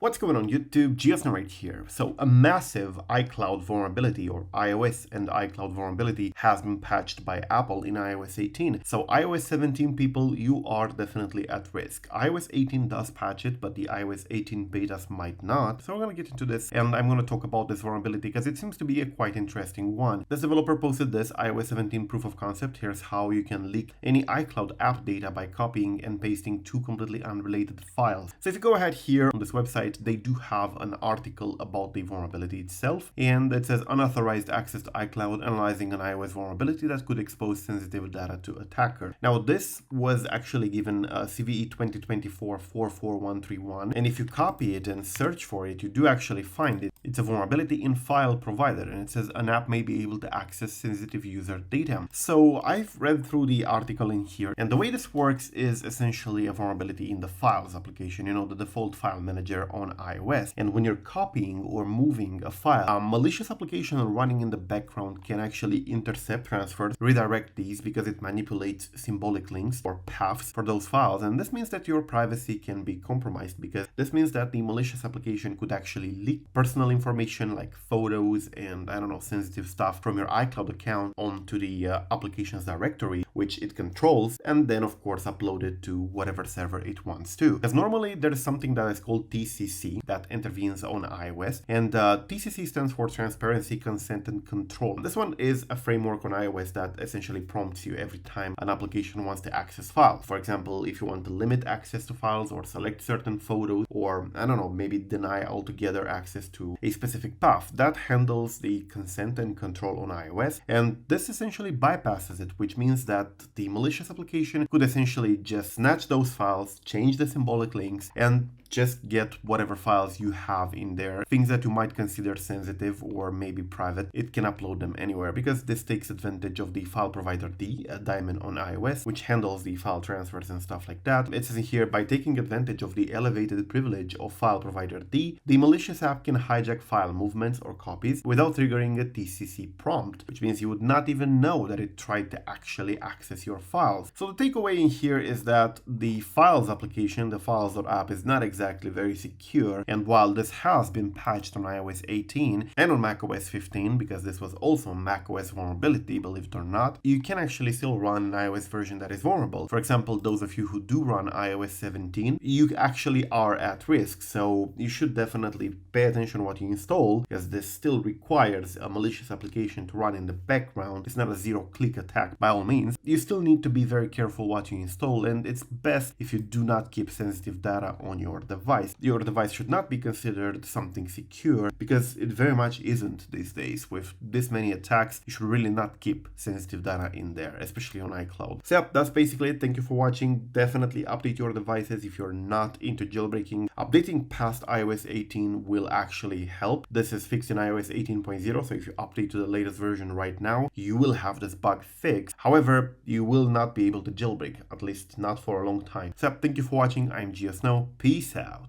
What's going on YouTube? Jailbreak right here. So a massive iCloud vulnerability or iOS and iCloud vulnerability has been patched by Apple in iOS 18. So iOS 17 people, you are definitely at risk. iOS 18 does patch it, but the iOS 18 betas might not. So I'm going to get into this and I'm going to talk about this vulnerability because it seems to be a quite interesting one. This developer posted this iOS 17 proof of concept. Here's how you can leak any iCloud app data by copying and pasting two completely unrelated files. So if you go ahead here on this website, they do have an article about the vulnerability itself, and it says unauthorized access to iCloud, analyzing an iOS vulnerability that could expose sensitive data to attacker. Now this was actually given CVE 2024-44131, and if you copy it and search for it, you do actually find it. It's a vulnerability in file provider, and it says an app may be able to access sensitive user data. So I've read through the article in here, and the way this works is essentially a vulnerability in the files application, you know, the default file manager on iOS. And when you're copying or moving a file, a malicious application running in the background can actually intercept transfers, redirect these because it manipulates symbolic links or paths for those files. And this means that your privacy can be compromised, because this means that the malicious application could actually leak personal information like photos and sensitive stuff from your iCloud account onto the applications directory, which it controls, and then of course upload it to whatever server it wants to. Because normally there is something that is called TCC that intervenes on iOS, and TCC stands for Transparency, Consent, and Control. This one is a framework on iOS that essentially prompts you every time an application wants to access files. For example, if you want to limit access to files or select certain photos, or maybe deny altogether access to a specific path, that handles the consent and control on iOS, and this essentially bypasses it, which means that the malicious application could essentially just snatch those files, change the symbolic links, and just get whatever files you have in there, things that you might consider sensitive or maybe private. It can upload them anywhere, because this takes advantage of the file provider D, a daemon on iOS, which handles the file transfers and stuff like that. It says here, by taking advantage of the elevated privilege of file provider D, the malicious app can hijack file movements or copies without triggering a TCC prompt, which means you would not even know that it tried to actually access your files. So the takeaway in here is that the files application, the files.app, is not exactly very secure, and while this has been patched on iOS 18 and on macOS 15, because this was also a macOS vulnerability, believe it or not, you can actually still run an iOS version that is vulnerable. For example, those of you who do run iOS 17, you actually are at risk, so you should definitely pay attention to what you install, because this still requires a malicious application to run in the background. It's not a zero-click attack by all means. You still need to be very careful what you install, and it's best if you do not keep sensitive data on your device. Your device should not be considered something secure, because it very much isn't these days. With this many attacks, you should really not keep sensitive data in there, especially on iCloud. So yeah, that's basically it. Thank you for watching. Definitely update your devices if you're not into jailbreaking. Updating past iOS 18 will actually help. This is fixed in iOS 18.0, so if you update to the latest version right now, you will have this bug fixed. However, you will not be able to jailbreak, at least not for a long time. So thank you for watching. I'm GeoSnow. Peace out.